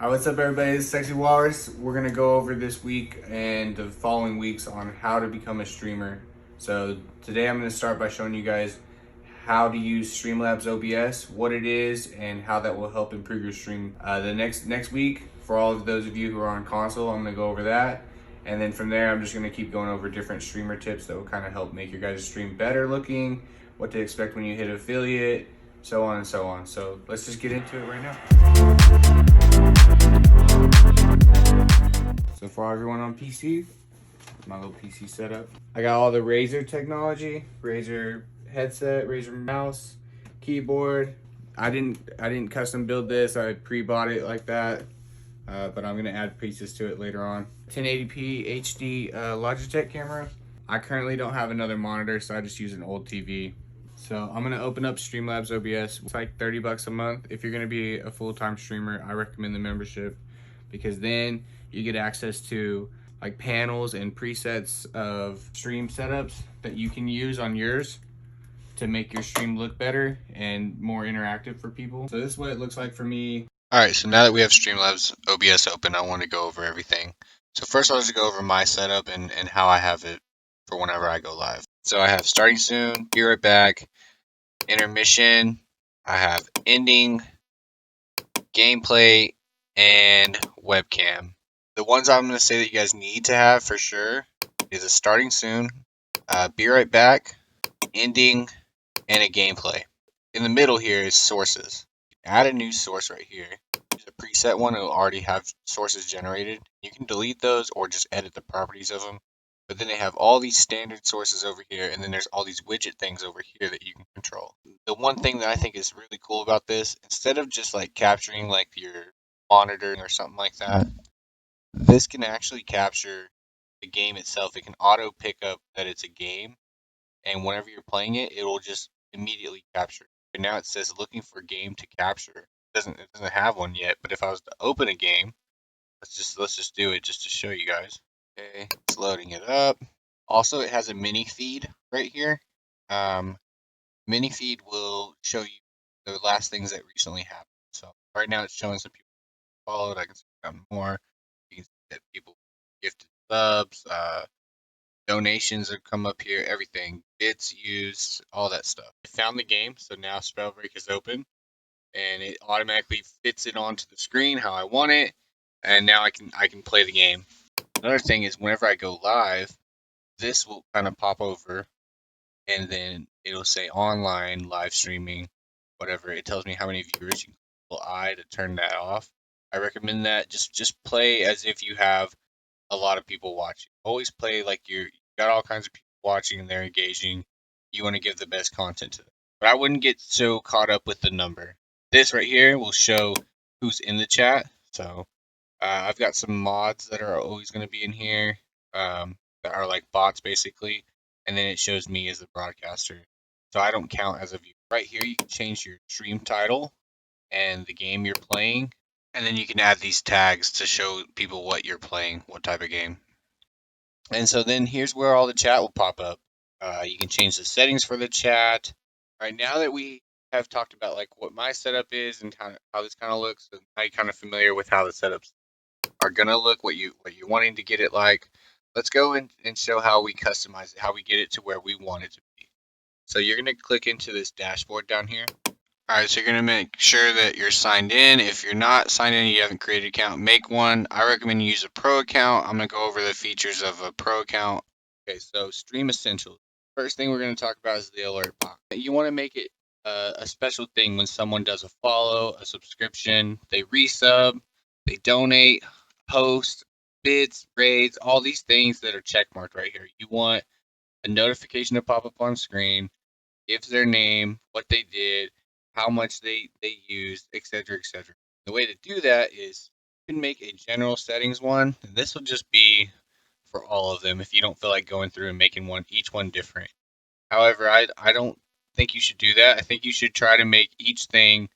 Alright, what's up everybody? It's Sexy Walrus. We're gonna go over this week and the following weeks on how to become a streamer. So today I'm gonna start by showing you guys how to use Streamlabs OBS, what it is, and how that will help improve your stream. The next week, for all of those of you who are on console, I'm gonna go over that. And then from there, I'm just gonna keep going over different streamer tips that will kind of help make your guys' stream better looking, what to expect when you hit affiliate, so on and so on. So let's just get into it right now. So for everyone on PC, my little PC setup. I got all the Razer technology, Razer headset, Razer mouse, keyboard. I didn't custom build this. I pre-bought it like that, but I'm gonna add pieces to it later on. 1080p HD Logitech camera. I currently don't have another monitor, so I just use an old TV. So I'm gonna open up Streamlabs OBS. It's like 30 bucks a month. If you're gonna be a full-time streamer, I recommend the membership because then you get access to like panels and presets of stream setups that you can use on yours to make your stream look better and more interactive for people. So this is what it looks like for me. Alright, so now that we have Streamlabs OBS open, I want to go over everything. So first I'll just go over my setup and how I have it for whenever I go live. So I have starting soon, be right back, intermission, I have ending, gameplay, and webcam. The ones I'm going to say that you guys need to have for sure is a starting soon, be right back, ending, and a gameplay. In the middle here is sources. Add a new source right here. Use a preset one, it'll already have sources generated. You can delete those or just edit the properties of them. But then they have all these standard sources over here, and then there's all these widget things over here that you can control. The one thing that I think is really cool about this, instead of just like capturing like your monitor or something like that, this can actually capture the game itself. It can auto pick up that it's a game, and whenever you're playing it, it will just immediately capture. And now it says looking for game to capture. It doesn't have one yet, but if I was to open a game, let's just do it just to show you guys. Okay, it's loading it up. Also, it has a mini feed right here. Mini feed will show you the last things that recently happened. So right now it's showing some people followed. I can see more. You can see that people gifted subs, donations that come up here, everything, bits used, all that stuff. I found the game, so now Spellbreak is open, and it automatically fits it onto the screen how I want it, and now I can play the game. Another thing is whenever I go live, this will kind of pop over, and then it'll say online live streaming, whatever. It tells me how many viewers. You can click I to turn that off. I recommend that just play as if you have a lot of people watching. Always play like you got all kinds of people watching and they're engaging. You want to give the best content to them. But I wouldn't get so caught up with the number. This right here will show who's in the chat. So I've got some mods that are always going to be in here that are like bots basically. And then it shows me as the broadcaster. So I don't count as a viewer. Right here you can change your stream title and the game you're playing. And then you can add these tags to show people what you're playing, what type of game. And so then here's where all the chat will pop up. You can change the settings for the chat. All right, now that we have talked about like what my setup is and kind of how this kind of looks, and now you're kind of familiar with how the setups are gonna look, what you're wanting to get it like. Let's go and show how we customize it, how we get it to where we want it to be. So you're gonna click into this dashboard down here. Alright, so you're going to make sure that you're signed in. If you're not signed in, you haven't created an account, make one. I recommend you use a pro account. I'm going to go over the features of a pro account. Okay, so Stream Essentials. First thing we're going to talk about is the alert box. You want to make it a special thing when someone does a follow, a subscription, they resub, they donate, post, bits, raids, all these things that are checkmarked right here. You want a notification to pop up on screen, gives their name, what they did, how much they used, etc., etc. The way to do that is you can make a general settings one, and this will just be for all of them if you don't feel like going through and making each one different. However, I don't think you should do that. I think you should try to make each thing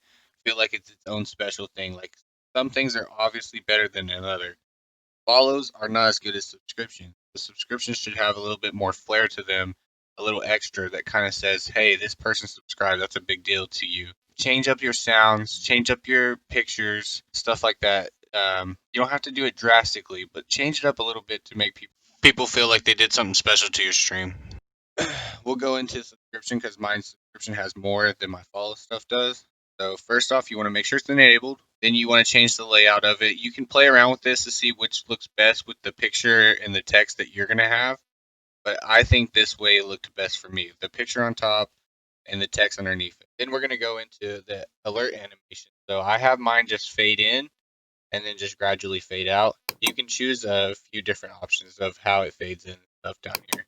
feel like it's its own special thing. Like some things are obviously better than another. Follows are not as good as subscriptions. The subscriptions should have a little bit more flair to them, a little extra that kind of says, hey, this person subscribed, that's a big deal to you. Change up your sounds, change up your pictures, stuff like that. You don't have to do it drastically, but change it up a little bit to make people feel like they did something special to your stream. We'll go into subscription because my subscription has more than my follow stuff does. So first off, you want to make sure it's enabled. Then you want to change the layout of it. You can play around with this to see which looks best with the picture and the text that you're going to have. But I think this way looked best for me. The picture on top and the text underneath it. Then we're going to go into the alert animation. So I have mine just fade in and then just gradually fade out. You can choose a few different options of how it fades in and stuff down here.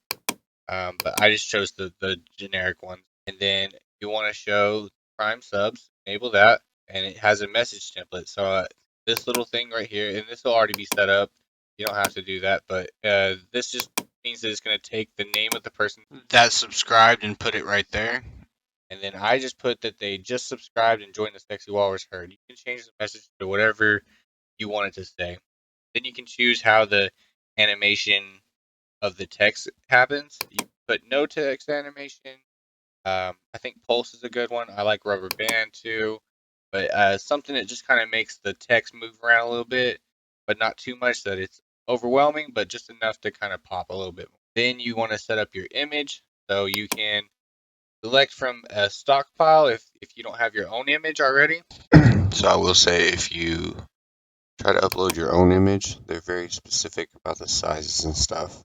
But I just chose the generic one. And then you want to show Prime subs, enable that, and it has a message template. So this little thing right here, and this will already be set up. You don't have to do that, but this just means that it's going to take the name of the person that subscribed and put it right there. And then I just put that they just subscribed and joined the Sexy Walrus herd. You can change the message to whatever you want it to say. Then you can choose how the animation of the text happens. You put no text animation. I think Pulse is a good one. I like Rubber Band too. But something that just kind of makes the text move around a little bit, but not too much that it's overwhelming, but just enough to kind of pop a little bit more. Then you want to set up your image. So you can select from a stockpile if you don't have your own image already. So I will say if you try to upload your own image, they're very specific about the sizes and stuff.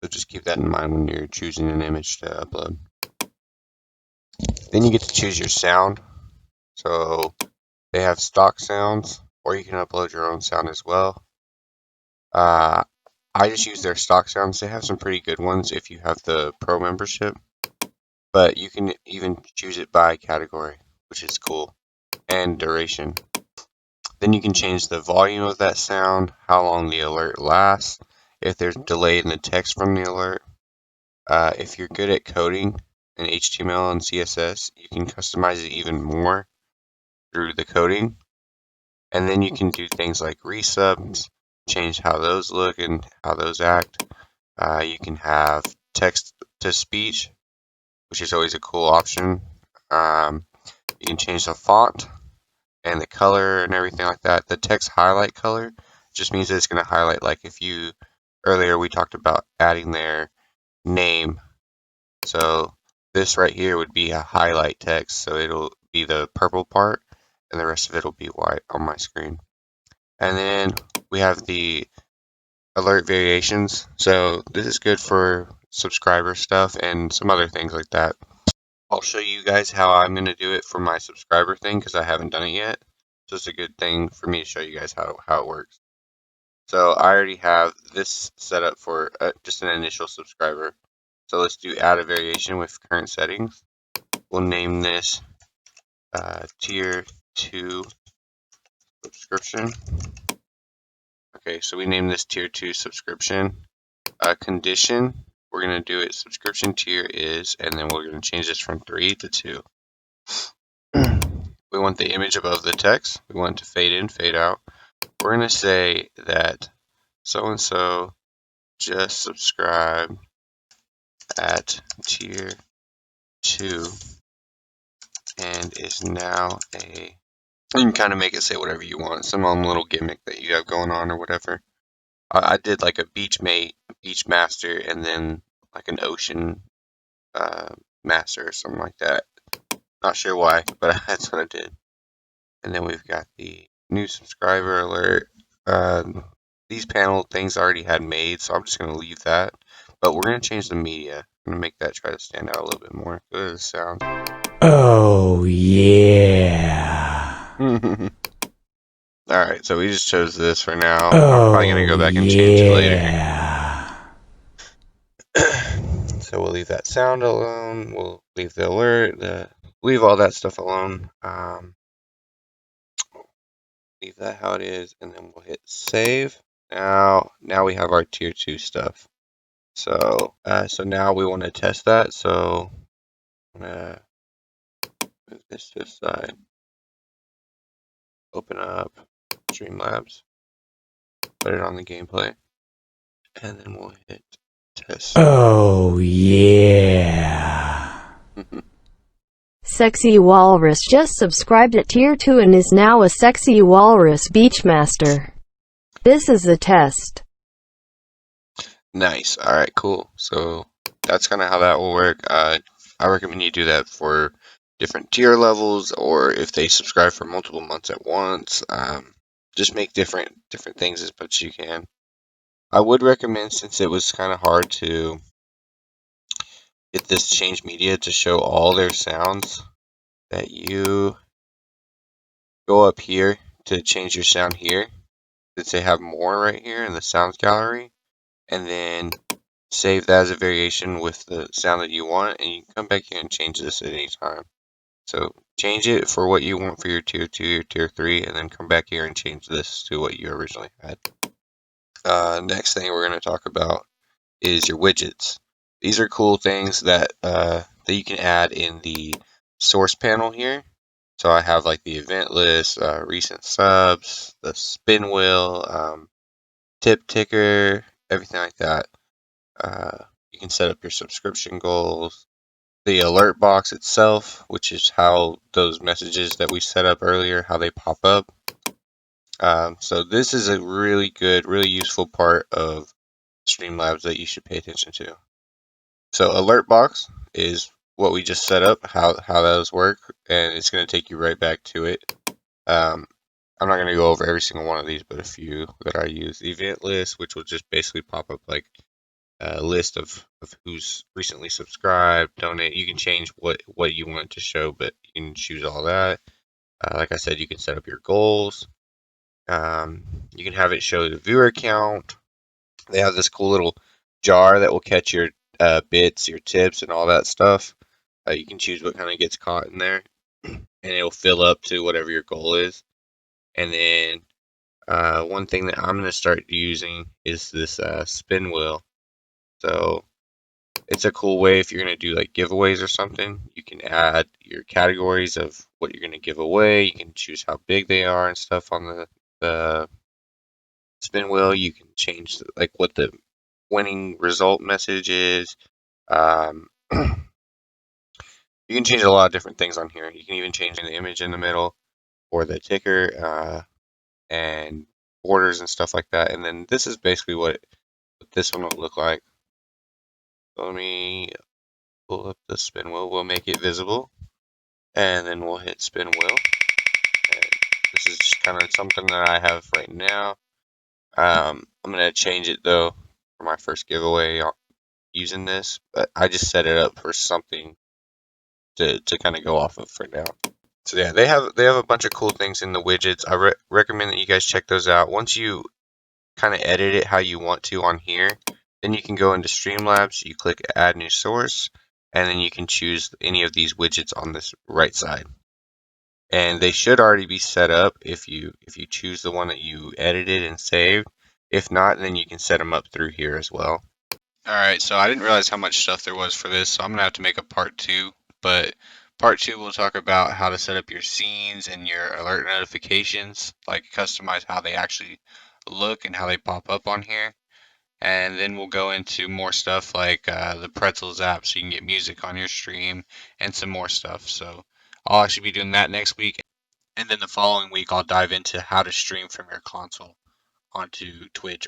So just keep that in mind when you're choosing an image to upload. Then you get to choose your sound. So they have stock sounds, or you can upload your own sound as well. I just use their stock sounds. They have some pretty good ones if you have the pro membership. But you can even choose it by category, which is cool, and duration. Then you can change the volume of that sound, how long the alert lasts, if there's delay in the text from the alert. If you're good at coding in HTML and CSS, you can customize it even more through the coding. And then you can do things like resubs, change how those look and how those act. You can have text to speech, which is always a cool option. You can change the font and the color and everything like that. The text highlight color just means that it's going to highlight, like if you, earlier we talked about adding their name. So this right here would be a highlight text, so it'll be the purple part and the rest of it will be white on my screen. And then we have the alert variations. So this is good for subscriber stuff and some other things like that. I'll show you guys how I'm going to do it for my subscriber thing because I haven't done it yet. So it's a good thing for me to show you guys how it works. So I already have this set up for just an initial subscriber. So let's do add a variation with current settings. We'll name this tier 2 subscription. Okay, so we name this tier 2 subscription. Condition, we're going to do it subscription tier is, and then we're going to change this from 3 to 2. We want the image above the text. We want it to fade in, fade out. We're going to say that so-and-so just subscribed at tier 2 and is now a... You can kind of make it say whatever you want, some little gimmick that you have going on or whatever. I did like a beach master, and then like an ocean master or something like that. Not sure why, but that's what I did. And then we've got the new subscriber alert. These panel things I already had made, so I'm just going to leave that. But we're going to change the media. I'm going to make that try to stand out a little bit more. Go to the sound. Oh, yeah. Alright, so we just chose this for now. I'm probably going to go back and change it later. So we'll leave that sound alone. We'll leave the alert. Leave all that stuff alone. Leave that how it is, and then we'll hit save. Now we have our tier 2 stuff. So now we want to test that. So I'm gonna move this to the side. Open up Streamlabs. Put it on the gameplay, and then we'll hit test. Oh yeah. Sexy Walrus just subscribed at Tier 2 and is now a Sexy Walrus Beachmaster. This is a test. Nice. All right, cool. So that's kind of how that will work. I recommend you do that for different tier levels, or if they subscribe for multiple months at once. Just make different things as much as you can. I would recommend, since it was kind of hard to get this change media to show all their sounds, that you go up here to change your sound here, since they have more right here in the sounds gallery, and then save that as a variation with the sound that you want, and you can come back here and change this at any time. So change it for what you want for your tier 2, your tier 3, and then come back here and change this to what you originally had. Next thing we're going to talk about is your widgets. These are cool things that you can add in the source panel here. So I have like the event list, recent subs, the spin wheel, tip ticker, everything like that. You can set up your subscription goals, the alert box itself, which is how those messages that we set up earlier, how they pop up. So this is a really good, really useful part of Streamlabs that you should pay attention to. So alert box is what we just set up, how those work, and it's going to take you right back to it. I'm not going to go over every single one of these, but a few that I use. The event list, which will just basically pop up like a list of who's recently subscribed, donate. You can change what you want it to show, but you can choose all that. Like I said, you can set up your goals. You can have it show the viewer count. They have this cool little jar that will catch your bits, your tips, and all that stuff. You can choose what kind of gets caught in there, and it'll fill up to whatever your goal is. And then one thing that I'm going to start using is this spin wheel. So it's a cool way if you're going to do like giveaways or something. You can add your categories of what you're going to give away. You can choose how big they are and stuff on the spin wheel. You can change like what the winning result message is. You can change a lot of different things on here. You can even change the image in the middle or the ticker and borders and stuff like that. And then this is basically what this one will look like. So let me pull up the spin wheel. We'll make it visible, and then we'll hit spin wheel. And this is just kind of something that I have right now. I'm going to change it though for my first giveaway using this, but I just set it up for something to kind of go off of for now. So yeah, they have a bunch of cool things in the widgets. I recommend that you guys check those out. Once you kind of edit it how you want to on here, then you can go into Streamlabs, you click add new source, and then you can choose any of these widgets on this right side. And they should already be set up if you choose the one that you edited and saved. If not, then you can set them up through here as well. Alright, so I didn't realize how much stuff there was for this, so I'm going to have to make a part 2. But part 2 we'll talk about how to set up your scenes and your alert notifications, like customize how they actually look and how they pop up on here. And then we'll go into more stuff like the Pretzels app so you can get music on your stream and some more stuff. So I'll actually be doing that next week. And then the following week I'll dive into how to stream from your console onto Twitch.